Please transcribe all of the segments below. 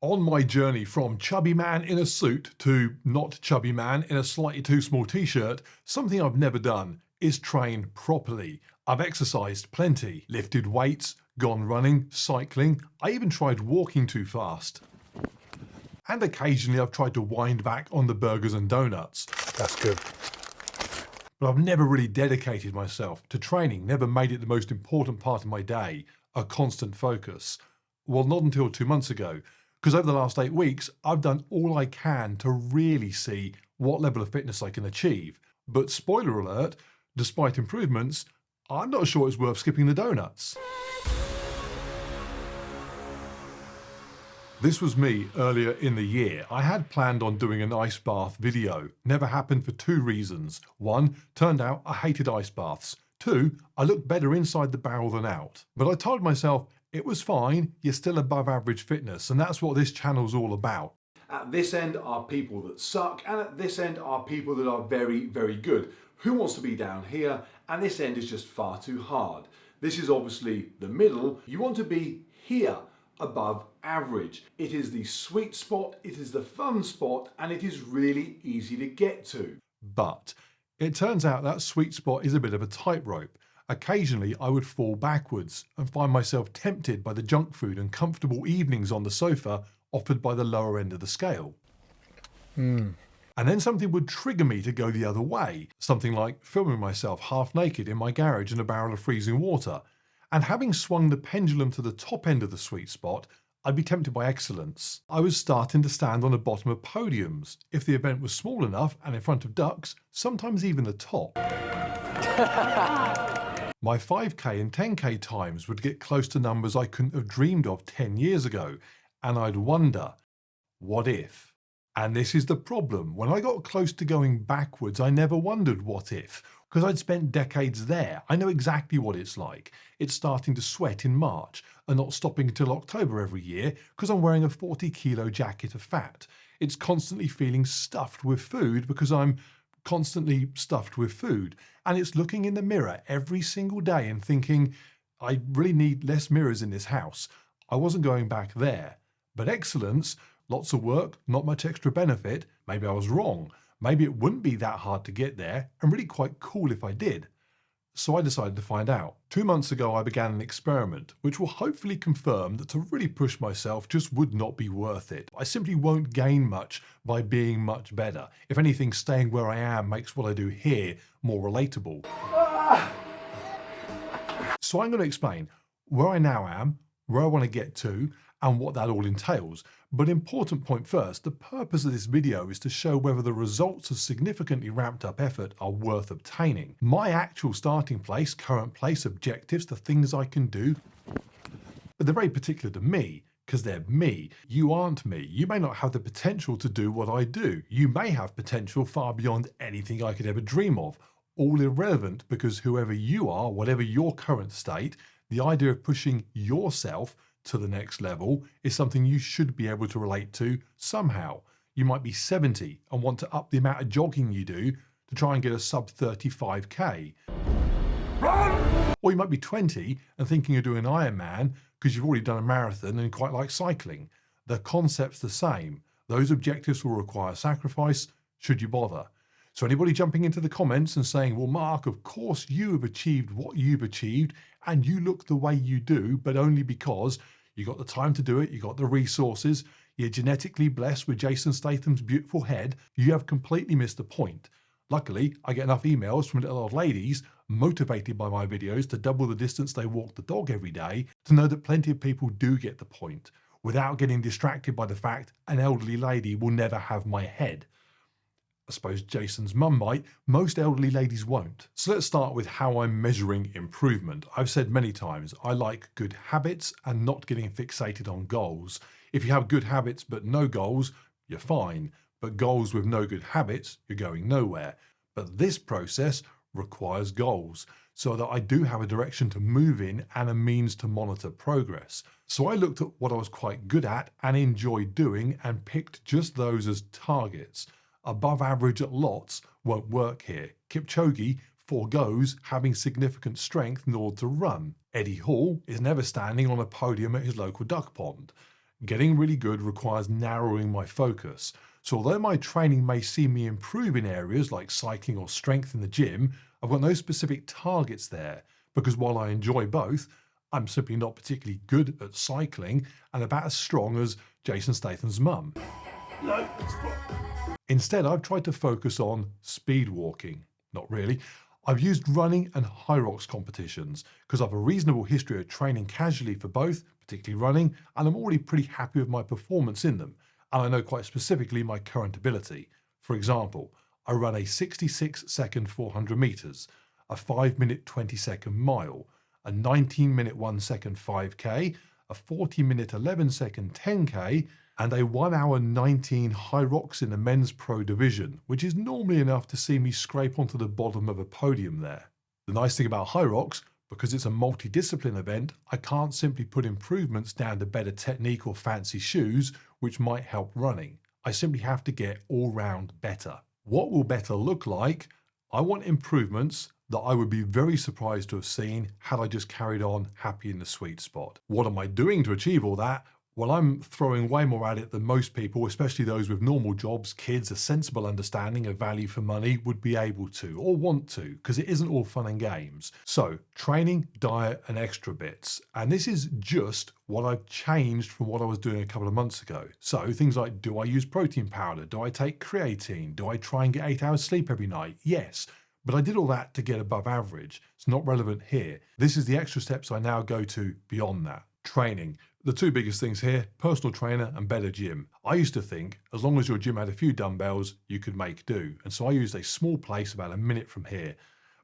On my journey from chubby man in a suit to not chubby man in a slightly too small t-shirt, something I've never done is train properly. I've exercised plenty, lifted weights, gone running, cycling, I even tried walking too fast. And occasionally I've tried to wind back on the burgers and donuts. That's good. But I've never really dedicated myself to training, never made it the most important part of my day, a constant focus. Well, not until 2 months ago. Because over the last 8 weeks, I've done all I can to really see what level of fitness I can achieve. But spoiler alert, despite improvements, I'm not sure it's worth skipping the donuts. This was me earlier in the year. I had planned on doing an ice bath video. Never happened for 2 reasons. 1, turned out I hated ice baths. 2, I looked better inside the barrel than out. But I told myself, it was fine, you're still above average fitness, and that's what this channel's all about. At this end are people that suck, and at this end are people that are very, very good. Who wants to be down here? And this end is just far too hard. This is obviously the middle. You want to be here, above average. It is the sweet spot, it is the fun spot, and it is really easy to get to. But it turns out that sweet spot is a bit of a tightrope. Occasionally I would fall backwards and find myself tempted by the junk food and comfortable evenings on the sofa offered by the lower end of the scale. And then something would trigger me to go the other way, something like filming myself half naked in my garage in a barrel of freezing water. And having swung the pendulum to the top end of the sweet spot, I'd be tempted by excellence. I was starting to stand on the bottom of podiums. If the event was small enough and in front of ducks, sometimes even the top. My 5k and 10k times would get close to numbers I couldn't have dreamed of 10 years ago, and I'd wonder, what if? And this is the problem. When I got close to going backwards, I never wondered what if, because I'd spent decades there. I know exactly what it's like. It's starting to sweat in March and not stopping until October every year because I'm wearing a 40-kilo jacket of fat. It's constantly feeling stuffed with food because I'm constantly stuffed with food, and it's looking in the mirror every single day and thinking, I really need less mirrors in this house. I wasn't going back there. But excellence, lots of work, not much extra benefit. Maybe I was wrong. Maybe it wouldn't be that hard to get there, and really quite cool if I did. So I decided to find out. 2 months ago I began an experiment, which will hopefully confirm that to really push myself just would not be worth it. I simply won't gain much by being much better. If anything, staying where I am makes what I do here more relatable. So I'm going to explain where I now am, where I want to get to, and what that all entails. But important point first, the purpose of this video is to show whether the results of significantly ramped up effort are worth obtaining. My actual starting place, current place, objectives, the things I can do, but they're very particular to me, because they're me. You aren't me. You may not have the potential to do what I do. You may have potential far beyond anything I could ever dream of. All irrelevant, because whoever you are, whatever your current state, the idea of pushing yourself to the next level is something you should be able to relate to somehow. You might be 70 and want to up the amount of jogging you do to try and get a sub 35k. Run! Or you might be 20 and thinking of doing Ironman because you've already done a marathon and quite like cycling. The concept's the same. Those objectives will require sacrifice should you bother. So anybody jumping into the comments and saying, well, Mark, of course you have achieved what you've achieved and you look the way you do, but only because you got the time to do it, you got the resources, you're genetically blessed with Jason Statham's beautiful head, you have completely missed the point. Luckily, I get enough emails from little old ladies motivated by my videos to double the distance they walk the dog every day to know that plenty of people do get the point without getting distracted by the fact an elderly lady will never have my head. I suppose Jason's mum might, most elderly ladies won't. So let's start with how I'm measuring improvement. I've said many times, I like good habits and not getting fixated on goals. If you have good habits but no goals, you're fine. But goals with no good habits, you're going nowhere. But this process requires goals, so that I do have a direction to move in and a means to monitor progress. So I looked at what I was quite good at and enjoyed doing and picked just those as targets. Above average at lots won't work here. Kipchoge forgoes having significant strength in order to run. Eddie Hall is never standing on a podium at his local duck pond. Getting really good requires narrowing my focus. So although my training may see me improve in areas like cycling or strength in the gym, I've got no specific targets there because while I enjoy both, I'm simply not particularly good at cycling and about as strong as Jason Statham's mum. Instead, I've tried to focus on speed walking. Not really. I've used running and high rocks competitions because I've a reasonable history of training casually for both, particularly running, and I'm already pretty happy with my performance in them. And I know quite specifically my current ability. For example, I run a 66-second 400 meters, a 5-minute 20-second mile, a 19-minute 1-second 5K, a 40-minute 11-second 10K, and a 1 hour 19 high rocks in the men's pro division, which is normally enough to see me scrape onto the bottom of a podium there. The nice thing about high rocks, because it's a multidiscipline event, I can't simply put improvements down to better technique or fancy shoes, which might help running. I simply have to get all round better. What will better look like? I want improvements that I would be very surprised to have seen had I just carried on happy in the sweet spot. What am I doing to achieve all that? Well, I'm throwing way more at it than most people, especially those with normal jobs, kids, a sensible understanding of value for money would be able to or want to, because it isn't all fun and games. So training, diet and extra bits. And this is just what I've changed from what I was doing a couple of months ago. So things like, do I use protein powder? Do I take creatine? Do I try and get 8 hours sleep every night? Yes. But I did all that to get above average. It's not relevant here. This is the extra steps I now go to beyond that. Training. The two biggest things here, personal trainer and better gym. I used to think as long as your gym had a few dumbbells, you could make do. And so I used a small place about a minute from here.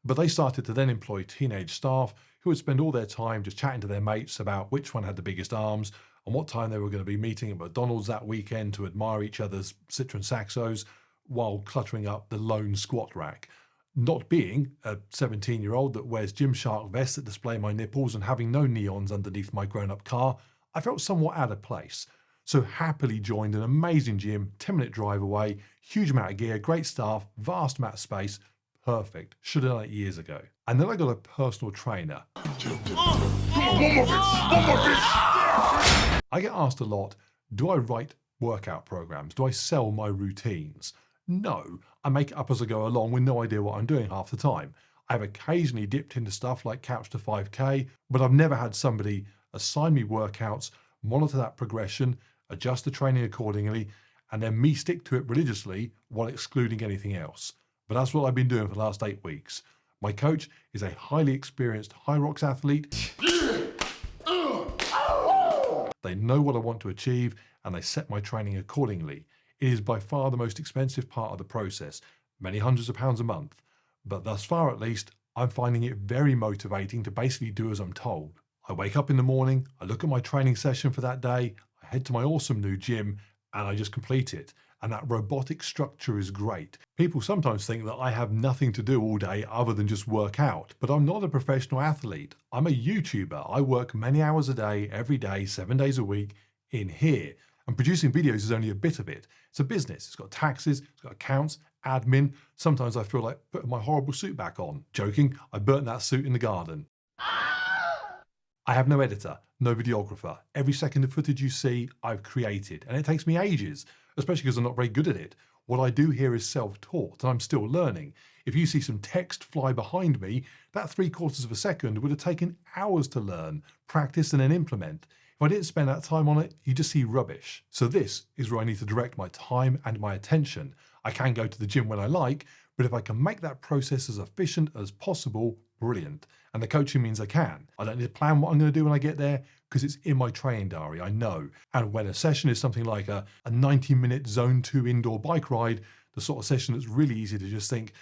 But they started to then employ teenage staff who would spend all their time just chatting to their mates about which one had the biggest arms and what time they were going to be meeting at McDonald's that weekend to admire each other's Citroen Saxos while cluttering up the lone squat rack. Not being a 17-year-old that wears Gymshark vests that display my nipples and having no neons underneath my grown-up car, I felt somewhat out of place. So happily joined an amazing gym, 10-minute drive away, huge amount of gear, great staff, vast amount of space, perfect. Should have done it years ago. And then I got a personal trainer. I get asked a lot, do I write workout programs? Do I sell my routines? No, I make it up as I go along with no idea what I'm doing half the time. I've occasionally dipped into stuff like Couch to 5K, but I've never had somebody assign me workouts, monitor that progression, adjust the training accordingly, and then me stick to it religiously while excluding anything else. But that's what I've been doing for the last 8 weeks. My coach is a highly experienced high rocks athlete. They know what I want to achieve and they set my training accordingly. It is by far the most expensive part of the process, many hundreds of pounds a month. But thus far at least, I'm finding it very motivating to basically do as I'm told. I wake up in the morning, I look at my training session for that day, I head to my awesome new gym, and I just complete it. And that robotic structure is great. People sometimes think that I have nothing to do all day other than just work out, but I'm not a professional athlete. I'm a YouTuber. I work many hours a day, every day, 7 days a week in here. And producing videos is only a bit of it. It's a business. It's got taxes, it's got accounts, admin. Sometimes I feel like putting my horrible suit back on. Joking, I burnt that suit in the garden. I have no editor, no videographer. Every second of footage you see, I've created, and it takes me ages, especially because I'm not very good at it. What I do here is self-taught, and I'm still learning. If you see some text fly behind me, that 3/4 of a second would have taken hours to learn, practice, and then implement. If I didn't spend that time on it, you just see rubbish. So this is where I need to direct my time and my attention. I can go to the gym when I like, but if I can make that process as efficient as possible, brilliant. And the coaching means I can. I don't need to plan what I'm going to do when I get there because it's in my training diary, I know. And when a session is something like a 90-minute zone 2 indoor bike ride, the sort of session that's really easy to just think,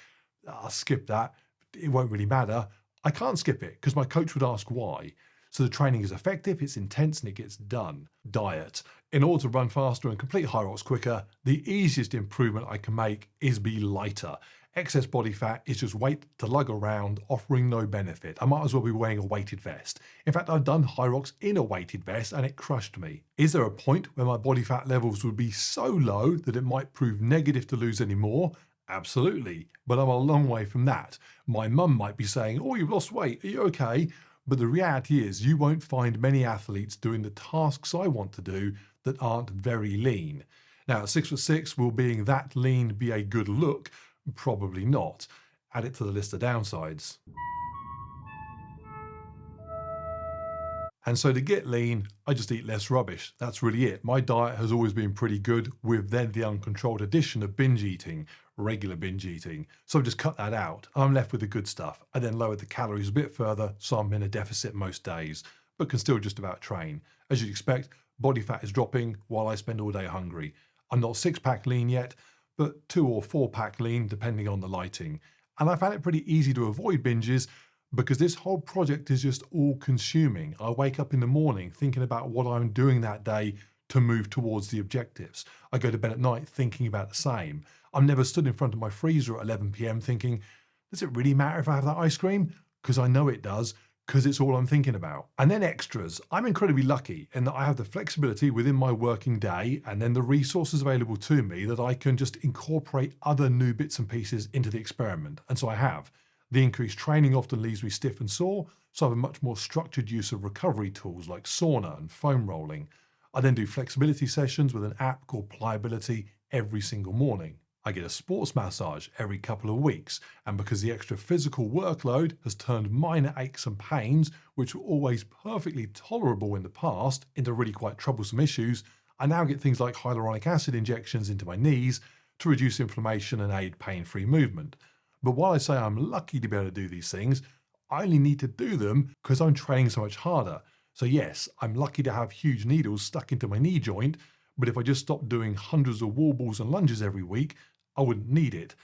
I'll skip that, it won't really matter. I can't skip it because my coach would ask why. So the training is effective, it's intense, and it gets done. Diet. In order to run faster and complete high rocks quicker, the easiest improvement I can make is be lighter. Excess body fat is just weight to lug around, offering no benefit. I might as well be wearing a weighted vest. In fact, I've done high rocks in a weighted vest and it crushed me. Is there a point where my body fat levels would be so low that it might prove negative to lose any more? Absolutely, but I'm a long way from that. My mum might be saying, oh, you've lost weight, are you okay? But the reality is you won't find many athletes doing the tasks I want to do that aren't very lean. Now, at 6'6", will being that lean be a good look? Probably not. Add it to the list of downsides. And so to get lean, I just eat less rubbish. That's really it. My diet has always been pretty good, with then the uncontrolled addition of binge eating, regular binge eating. So I just cut that out. I'm left with the good stuff. I then lowered the calories a bit further, so I'm in a deficit most days, but can still just about train. As you'd expect, body fat is dropping while I spend all day hungry. I'm not 6-pack lean yet, but 2 or 4-pack lean depending on the lighting. And I found it pretty easy to avoid binges because this whole project is just all consuming. I wake up in the morning thinking about what I'm doing that day to move towards the objectives. I go to bed at night thinking about the same. I'm never stood in front of my freezer at 11 p.m. thinking, does it really matter if I have that ice cream? Because I know it does, because it's all I'm thinking about. And then extras. I'm incredibly lucky in that I have the flexibility within my working day and then the resources available to me that I can just incorporate other new bits and pieces into the experiment. And so I have. The increased training often leaves me stiff and sore, so I have a much more structured use of recovery tools like sauna and foam rolling. I then do flexibility sessions with an app called Pliability every single morning. I get a sports massage every couple of weeks, and because the extra physical workload has turned minor aches and pains, which were always perfectly tolerable in the past, into really quite troublesome issues, I now get things like hyaluronic acid injections into my knees to reduce inflammation and aid pain-free movement. But while I say I'm lucky to be able to do these things, I only need to do them because I'm training so much harder. So yes, I'm lucky to have huge needles stuck into my knee joint, but if I just stopped doing hundreds of wall balls and lunges every week, I wouldn't need it.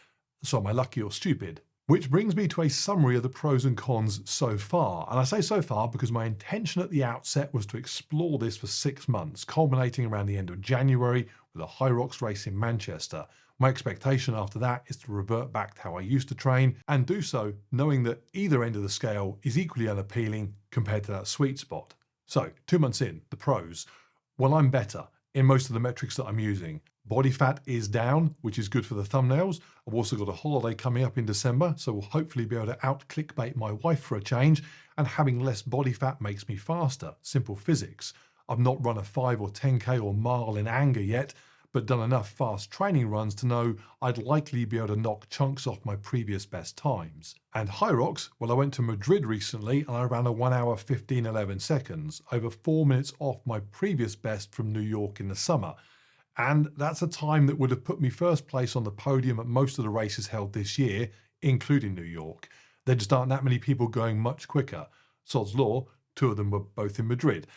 So am I lucky or stupid? Which brings me to a summary of the pros and cons so far. And I say so far because my intention at the outset was to explore this for 6 months, culminating around the end of January with a High Rocks race in Manchester. My expectation after that is to revert back to how I used to train and do so knowing that either end of the scale is equally unappealing compared to that sweet spot. So 2 months in, the pros. Well, I'm better in most of the metrics that I'm using. Body fat is down, which is good for the thumbnails. I've also got a holiday coming up in December, so we'll hopefully be able to out clickbait my wife for a change, and having less body fat makes me faster. Simple physics. I've not run a 5 or 10k or mile in anger yet, but done enough fast training runs to know I'd likely be able to knock chunks off my previous best times. And High Rocks, well, I went to Madrid recently and I ran a 1 hour 15:11 seconds, over 4 minutes off my previous best from New York in the summer. And that's a time that would have put me first place on the podium at most of the races held this year, including New York. There just aren't that many people going much quicker. Sod's law, 2 of them were both in Madrid.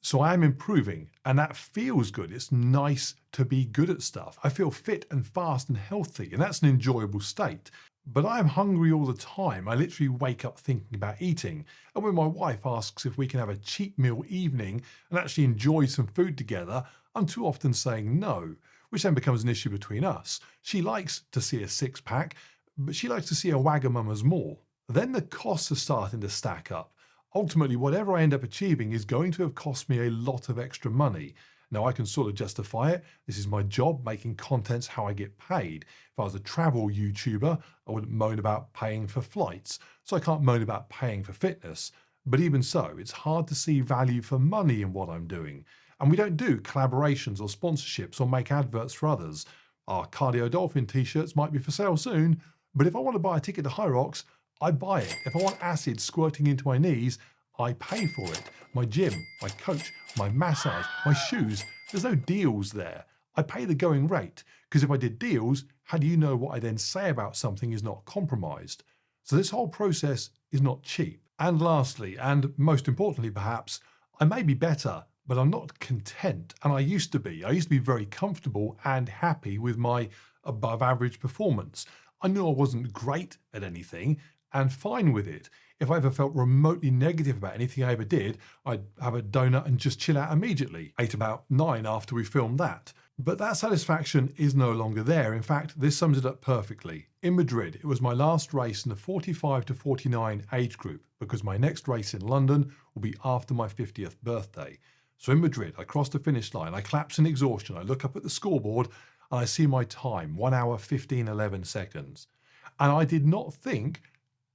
So I am improving, and that feels good. It's nice to be good at stuff. I feel fit and fast and healthy, and that's an enjoyable state. But I am hungry all the time. I literally wake up thinking about eating. And when my wife asks if we can have a cheap meal evening and actually enjoy some food together, I'm too often saying no, which then becomes an issue between us. She likes to see a 6-pack, but she likes to see a Wagamama's more. Then the costs are starting to stack up. Ultimately, whatever I end up achieving is going to have cost me a lot of extra money. Now, I can sort of justify it. This is my job, making content's how I get paid. If I was a travel YouTuber, I wouldn't moan about paying for flights, so I can't moan about paying for fitness. But even so, it's hard to see value for money in what I'm doing. And we don't do collaborations or sponsorships or make adverts for others. Our Cardio Dolphin t-shirts might be for sale soon, but if I want to buy a ticket to High Rocks, I buy it. If I want acid squirting into my knees, I pay for it. My gym, my coach, my massage, my shoes, there's no deals there. I pay the going rate, because if I did deals, how do you know what I then say about something is not compromised? So this whole process is not cheap. And lastly, and most importantly perhaps, I may be better, but I'm not content, and I used to be. I used to be very comfortable and happy with my above average performance. I knew I wasn't great at anything, and fine with it. If I ever felt remotely negative about anything I ever did, I'd have a donut and just chill out immediately. Ate about 9 after we filmed that. But that satisfaction is no longer there. In fact, this sums it up perfectly. In Madrid, it was my last race in the 45 to 49 age group, because my next race in London will be after my 50th birthday. So in Madrid, I cross the finish line, I collapse in exhaustion, I look up at the scoreboard, and I see my time, 1 hour 15:11 seconds. And I did not think,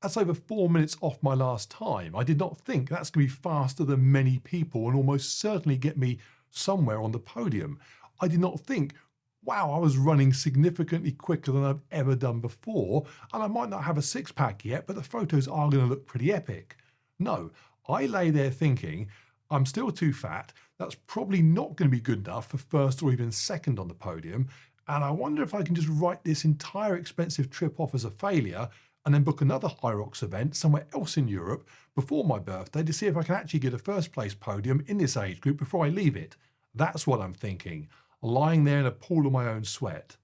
that's over 4 minutes off my last time. I did not think that's going to be faster than many people and almost certainly get me somewhere on the podium. I did not think, wow, I was running significantly quicker than I've ever done before, and I might not have a six-pack yet, but the photos are going to look pretty epic. No, I lay there thinking, I'm still too fat, that's probably not going to be good enough for first or even second on the podium, and I wonder if I can just write this entire expensive trip off as a failure and then book another High Rocks event somewhere else in Europe before my birthday to see if I can actually get a first place podium in this age group before I leave it. That's what I'm thinking, lying there in a pool of my own sweat.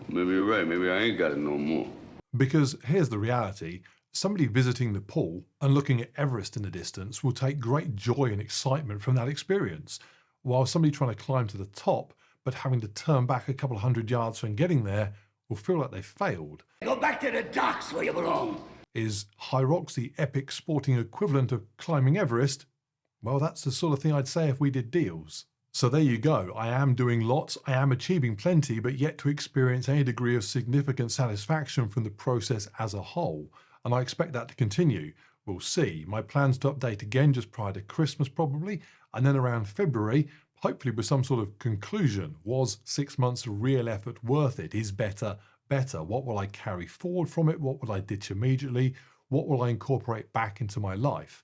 Maybe you're right, maybe I ain't got it no more. Because here's the reality, somebody visiting the pool and looking at Everest in the distance will take great joy and excitement from that experience, while somebody trying to climb to the top but having to turn back a couple of 100 yards from getting there will feel like they failed. Go back to the docks where you belong. Is High Rocks the epic sporting equivalent of climbing Everest? Well, that's the sort of thing I'd say if we did deals. So there you go, I am doing lots, I am achieving plenty, but yet to experience any degree of significant satisfaction from the process as a whole. And I expect that to continue. We'll see. My plans to update again just prior to Christmas probably, and then around February, hopefully with some sort of conclusion. Was 6 months of real effort worth it? Is better better? What will I carry forward from it? What will I ditch immediately? What will I incorporate back into my life?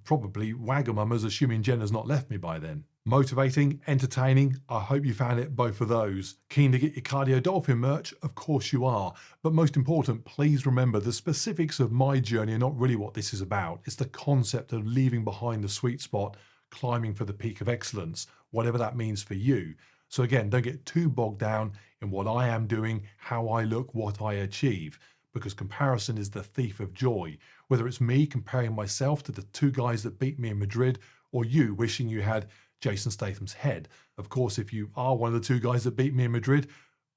Probably Wagamama's, assuming Jenna's not left me by then. Motivating, entertaining, I hope you found it, both of those. Keen to get your Cardio Dolphin merch? Of course you are. But most important, please remember the specifics of my journey are not really what this is about. It's the concept of leaving behind the sweet spot, climbing for the peak of excellence, whatever that means for you. So again, don't get too bogged down in what I am doing, how I look, what I achieve, because comparison is the thief of joy. Whether it's me comparing myself to the two guys that beat me in Madrid, or you wishing you had Jason Statham's head. Of course, if you are one of the two guys that beat me in Madrid,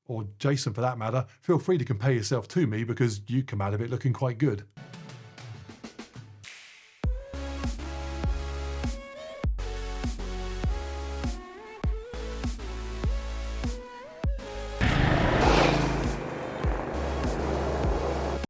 or Jason for that matter, feel free to compare yourself to me because you come out of it looking quite good.